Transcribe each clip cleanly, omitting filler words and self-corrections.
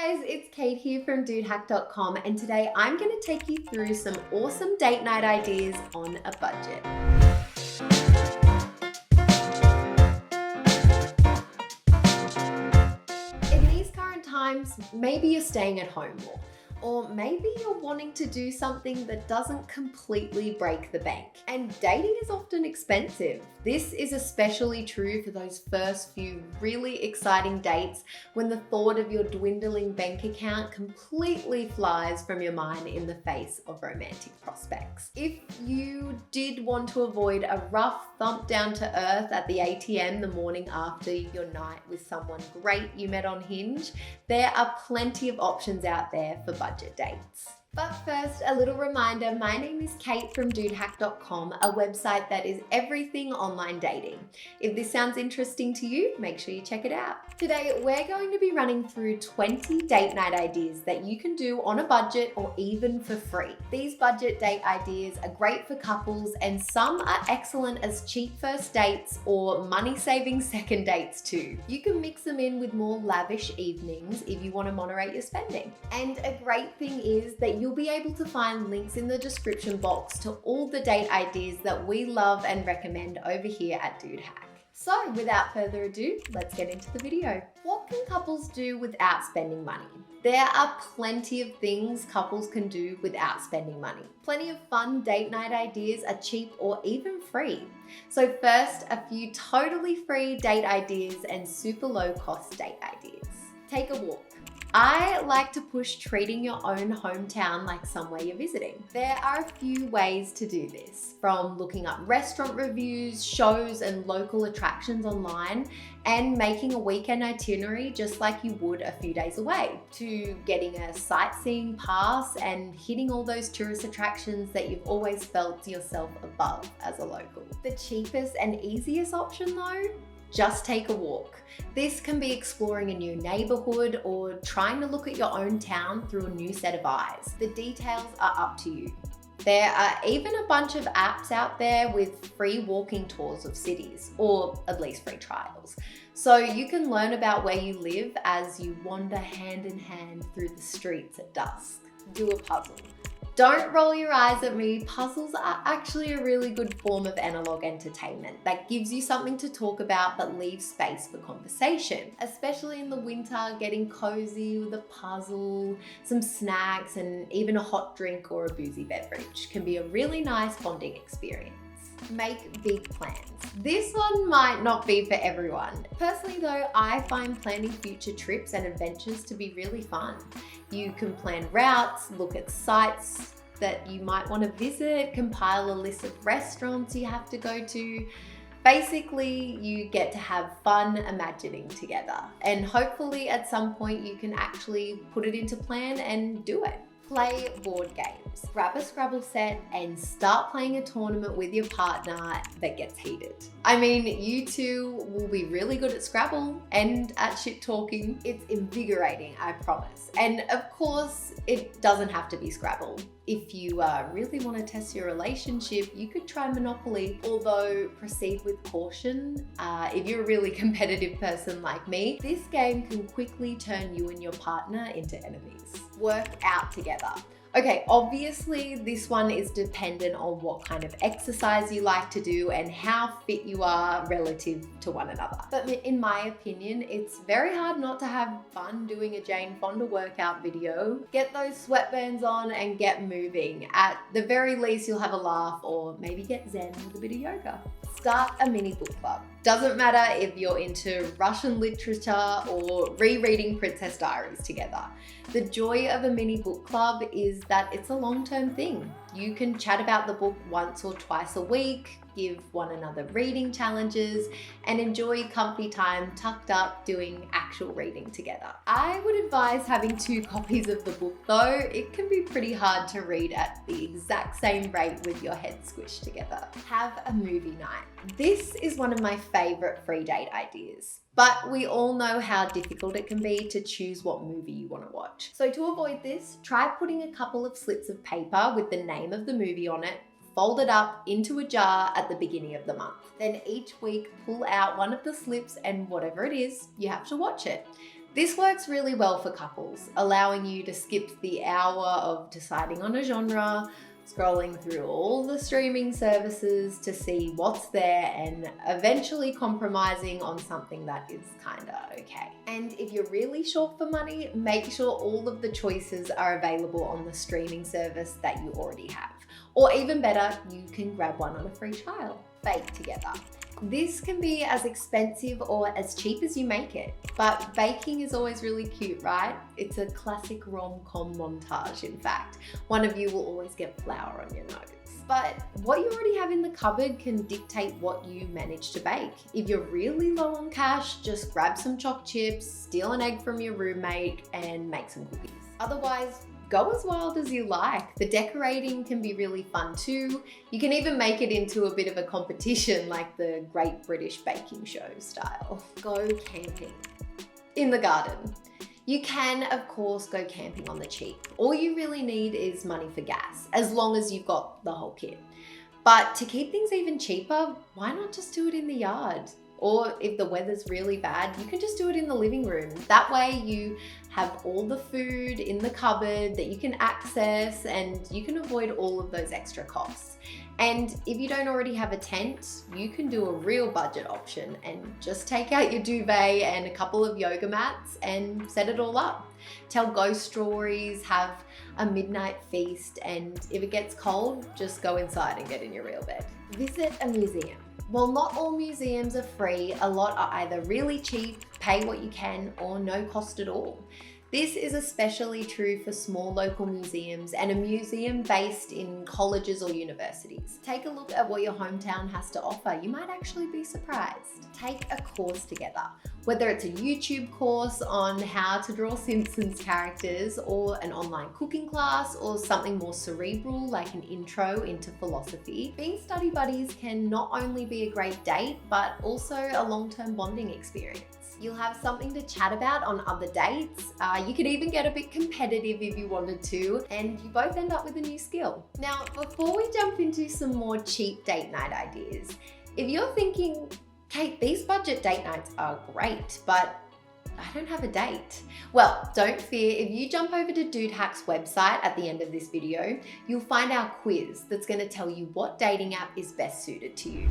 guys, it's Kate here from dudehack.com, and today I'm going to take you through some awesome date night ideas on a budget. In these current times, maybe you're staying at home more. Or maybe you're wanting to do something that doesn't completely break the bank. And dating is often expensive. This is especially true for those first few really exciting dates when the thought of your dwindling bank account completely flies from your mind in the face of romantic prospects. If you did want to avoid a rough thump down to earth at the ATM the morning after your night with someone great you met on Hinge, there are plenty of options out there for budget dates. But first, a little reminder, my name is Kate from dudehack.com, a website that is everything online dating. If this sounds interesting to you, make sure you check it out. Today, we're going to be running through 20 date night ideas that you can do on a budget or even for free. These budget date ideas are great for couples, and some are excellent as cheap first dates or money-saving second dates too. You can mix them in with more lavish evenings if you want to moderate your spending. And a great thing is that you'll be able to find links in the description box to all the date ideas that we love and recommend over here at Dude Hack. So without further ado, let's get into the video. What can couples do without spending money? There are plenty of things couples can do without spending money. Plenty of fun date night ideas are cheap or even free. So first, a few totally free date ideas and super low cost date ideas. Take a walk. I like to push treating your own hometown like somewhere you're visiting. There are a few ways to do this, from looking up restaurant reviews, shows, and local attractions online, and making a weekend itinerary just like you would a few days away, to getting a sightseeing pass and hitting all those tourist attractions that you've always felt yourself above as a local. The cheapest and easiest option though, just take a walk. This can be exploring a new neighborhood or trying to look at your own town through a new set of eyes. The details are up to you. There are even a bunch of apps out there with free walking tours of cities, or at least free trials. So you can learn about where you live as you wander hand in hand through the streets at dusk. Do a puzzle. Don't roll your eyes at me, puzzles are actually a really good form of analog entertainment that gives you something to talk about but leaves space for conversation. Especially in the winter, getting cozy with a puzzle, some snacks, and even a hot drink or a boozy beverage can be a really nice bonding experience. Make big plans. This one might not be for everyone. Personally though, I find planning future trips and adventures to be really fun. You can plan routes, look at sites that you might want to visit, compile a list of restaurants you have to go to. Basically, you get to have fun imagining together, and hopefully at some point you can actually put it into plan and do it. Play board games. Grab a Scrabble set and start playing a tournament with your partner that gets heated. I mean, you two will be really good at Scrabble and at shit talking. It's invigorating, I promise. And of course, it doesn't have to be Scrabble. If you really want to test your relationship, you could try Monopoly, although proceed with caution. If you're a really competitive person like me, this game can quickly turn you and your partner into enemies. Work out together. Okay, obviously this one is dependent on what kind of exercise you like to do and how fit you are relative to one another. But in my opinion, it's very hard not to have fun doing a Jane Fonda workout video. Get those sweatbands on and get moving. At the very least, you'll have a laugh, or maybe get zen with a bit of yoga. Start a mini book club. Doesn't matter if you're into Russian literature or rereading Princess Diaries together. The joy of a mini book club is that it's a long-term thing. You can chat about the book once or twice a week, give one another reading challenges, and enjoy comfy time tucked up doing actual reading together. I would advise having 2 copies of the book though. It can be pretty hard to read at the exact same rate with your head squished together. Have a movie night. This is one of my favorite free date ideas. But we all know how difficult it can be to choose what movie you want to watch. So to avoid this, try putting a couple of slips of paper with the name of the movie on it, fold it up into a jar at the beginning of the month. Then each week, pull out one of the slips and whatever it is, you have to watch it. This works really well for couples, allowing you to skip the hour of deciding on a genre, scrolling through all the streaming services to see what's there, and eventually compromising on something that is kinda okay. And if you're really short for money, make sure all of the choices are available on the streaming service that you already have. Or even better, you can grab one on a free trial. Bake together. This can be as expensive or as cheap as you make it, but baking is always really cute, right? It's a classic rom-com montage, in fact. One of you will always get flour on your nose. But what you already have in the cupboard can dictate what you manage to bake. If you're really low on cash, just grab some choc chips, steal an egg from your roommate, and make some cookies. Otherwise, go as wild as you like. The decorating can be really fun too. You can even make it into a bit of a competition like the Great British Baking Show style. Go camping. In the garden. You can, of course, go camping on the cheap. All you really need is money for gas, as long as you've got the whole kit. But to keep things even cheaper, why not just do it in the yard? Or if the weather's really bad, you can just do it in the living room. That way you have all the food in the cupboard that you can access, and you can avoid all of those extra costs. And if you don't already have a tent, you can do a real budget option and just take out your duvet and a couple of yoga mats and set it all up. Tell ghost stories, have a midnight feast, and if it gets cold, just go inside and get in your real bed. Visit a museum. While not all museums are free, a lot are either really cheap, pay what you can, or no cost at all. This is especially true for small local museums and a museum based in colleges or universities. Take a look at what your hometown has to offer. You might actually be surprised. Take a course together. Whether it's a YouTube course on how to draw Simpsons characters, or an online cooking class, or something more cerebral like an intro into philosophy, being study buddies can not only be a great date, but also a long-term bonding experience. You'll have something to chat about on other dates. You could even get a bit competitive if you wanted to, and you both end up with a new skill. Now, before we jump into some more cheap date night ideas, if you're thinking, Kate, these budget date nights are great, but I don't have a date. Well, don't fear. If you jump over to Dude Hack's website at the end of this video, you'll find our quiz that's going to tell you what dating app is best suited to you.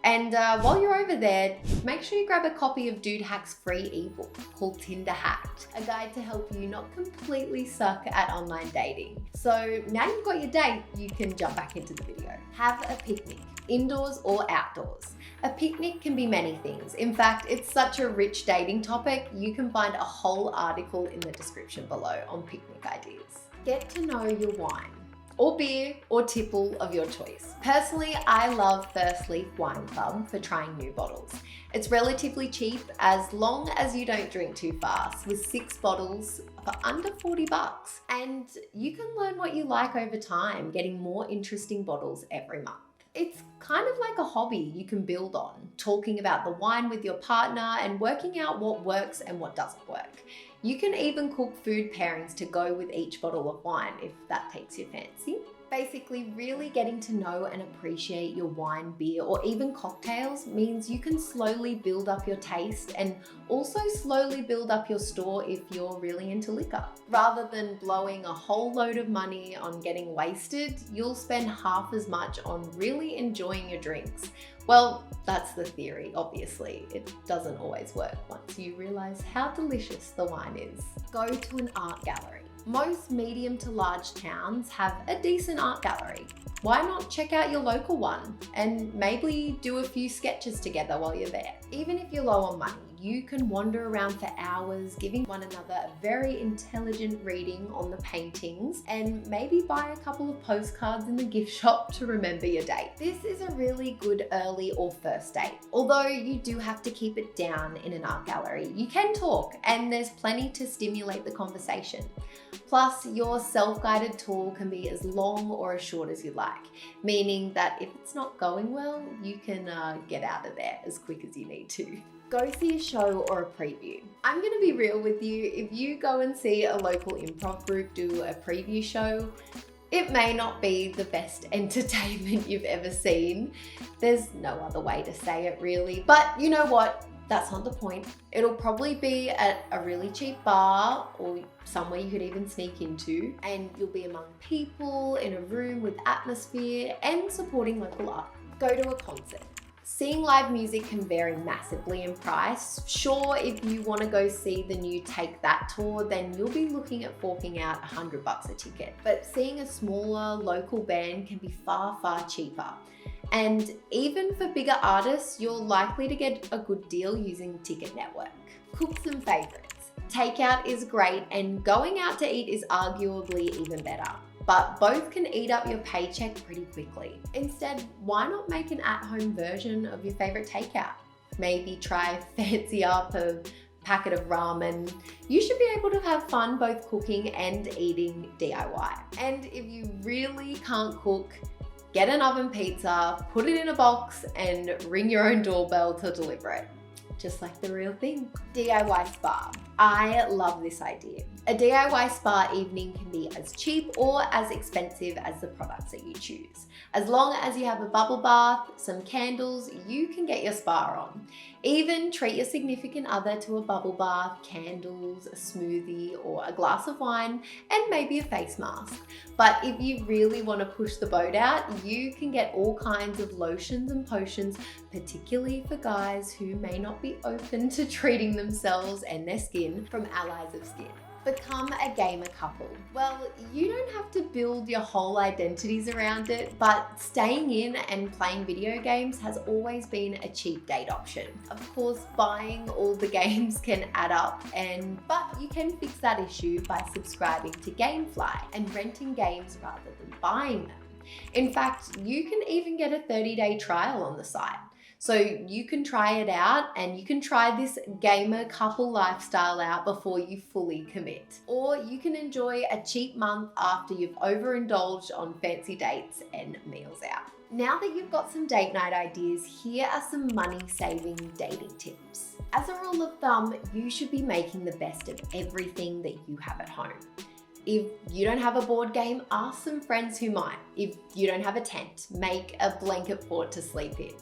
And while you're over there, make sure you grab a copy of Dude Hack's free ebook called Tinder Hacked, a guide to help you not completely suck at online dating. So now you've got your date, you can jump back into the video. Have a picnic, indoors or outdoors. A picnic can be many things. In fact, it's such a rich dating topic, you can find a whole article in the description below on picnic ideas. Get to know your wine, or beer, or tipple of your choice. Personally, I love First Leaf Wine Club for trying new bottles. It's relatively cheap as long as you don't drink too fast, with 6 bottles for under $40. And you can learn what you like over time, getting more interesting bottles every month. It's kind of like a hobby you can build on, talking about the wine with your partner and working out what works and what doesn't work. You can even cook food pairings to go with each bottle of wine if that takes your fancy. Basically, really getting to know and appreciate your wine, beer, or even cocktails means you can slowly build up your taste and also slowly build up your store if you're really into liquor. Rather than blowing a whole load of money on getting wasted, you'll spend half as much on really enjoying your drinks. Well, that's the theory, obviously. It doesn't always work once you realize how delicious the wine is. Go to an art gallery. Most medium to large towns have a decent art gallery. Why not check out your local one and maybe do a few sketches together while you're there? Even if you're low on money, you can wander around for hours, giving one another a very intelligent reading on the paintings, and maybe buy a couple of postcards in the gift shop to remember your date. This is a really good early or first date. Although you do have to keep it down in an art gallery, you can talk and there's plenty to stimulate the conversation. Plus, your self-guided tour can be as long or as short as you like, meaning that if it's not going well, you can get out of there as quick as you need to. Go see a show or a preview. I'm gonna be real with you, if you go and see a local improv group do a preview show, it may not be the best entertainment you've ever seen. There's no other way to say it really, but you know what? That's not the point. It'll probably be at a really cheap bar or somewhere you could even sneak into, and you'll be among people in a room with atmosphere and supporting local art. Go to a concert. Seeing live music can vary massively in price. Sure, if you want to go see the new Take That tour, then you'll be looking at forking out $100 a ticket. But seeing a smaller local band can be far, far cheaper. And even for bigger artists, you're likely to get a good deal using Ticket Network. Cook some favorites. Takeout is great, and going out to eat is arguably even better. But both can eat up your paycheck pretty quickly. Instead, why not make an at-home version of your favorite takeout? Maybe try fancy up a packet of ramen. You should be able to have fun both cooking and eating DIY. And if you really can't cook, get an oven pizza, put it in a box, and ring your own doorbell to deliver it. Just like the real thing. DIY spa. I love this idea. A DIY spa evening can be as cheap or as expensive as the products that you choose. As long as you have a bubble bath, some candles, you can get your spa on. Even treat your significant other to a bubble bath, candles, a smoothie, or a glass of wine, and maybe a face mask. But if you really want to push the boat out, you can get all kinds of lotions and potions, particularly for guys who may not be open to treating themselves and their skin from Allies of Skin. Become a gamer couple. Well, you don't have to build your whole identities around it, but staying in and playing video games has always been a cheap date option. Of course, buying all the games can add up, but you can fix that issue by subscribing to Gamefly and renting games rather than buying them. In fact, you can even get a 30-day trial on the site. So you can try it out, and you can try this gamer couple lifestyle out before you fully commit. Or you can enjoy a cheap month after you've overindulged on fancy dates and meals out. Now that you've got some date night ideas, here are some money-saving dating tips. As a rule of thumb, you should be making the best of everything that you have at home. If you don't have a board game, ask some friends who might. If you don't have a tent, make a blanket fort to sleep in.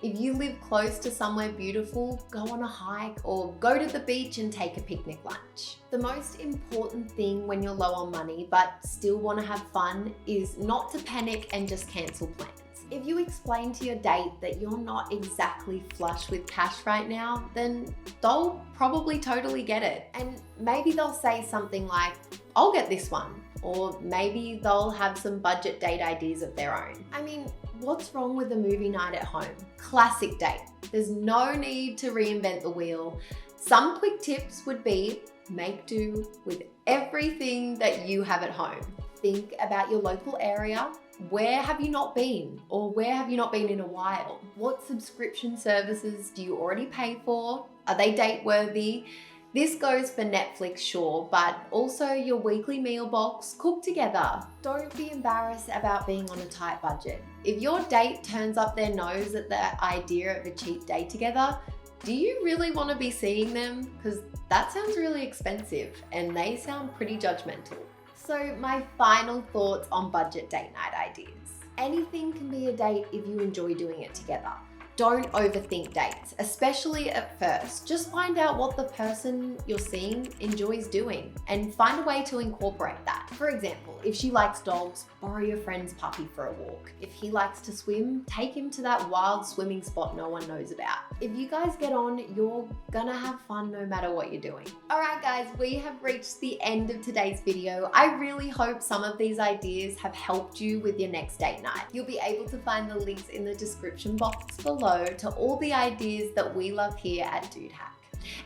If you live close to somewhere beautiful, go on a hike or go to the beach and take a picnic lunch. The most important thing when you're low on money but still want to have fun is not to panic and just cancel plans. If you explain to your date that you're not exactly flush with cash right now, then they'll probably totally get it. And maybe they'll say something like, "I'll get this one." Or maybe they'll have some budget date ideas of their own. I mean, what's wrong with a movie night at home? Classic date. There's no need to reinvent the wheel. Some quick tips would be make do with everything that you have at home. Think about your local area. Where have you not been? Or where have you not been in a while? What subscription services do you already pay for? Are they date worthy? This goes for Netflix, sure, but also your weekly meal box. Cook together. Don't be embarrassed about being on a tight budget. If your date turns up their nose at the idea of a cheap date together, do you really want to be seeing them? Because that sounds really expensive and they sound pretty judgmental. So my final thoughts on budget date night ideas. Anything can be a date if you enjoy doing it together. Don't overthink dates, especially at first. Just find out what the person you're seeing enjoys doing and find a way to incorporate that. For example, if she likes dogs, borrow your friend's puppy for a walk. If he likes to swim, take him to that wild swimming spot no one knows about. If you guys get on, you're gonna have fun no matter what you're doing. All right, guys, we have reached the end of today's video. I really hope some of these ideas have helped you with your next date night. You'll be able to find the links in the description box below to all the ideas that we love here at Dude Hack.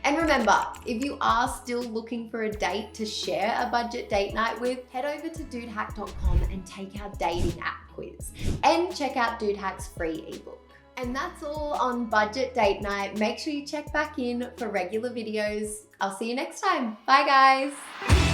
And remember, if you are still looking for a date to share a budget date night with, head over to dudehack.com and take our dating app quiz. And check out Dude Hack's free ebook. And that's all on budget date night. Make sure you check back in for regular videos. I'll see you next time. Bye, guys.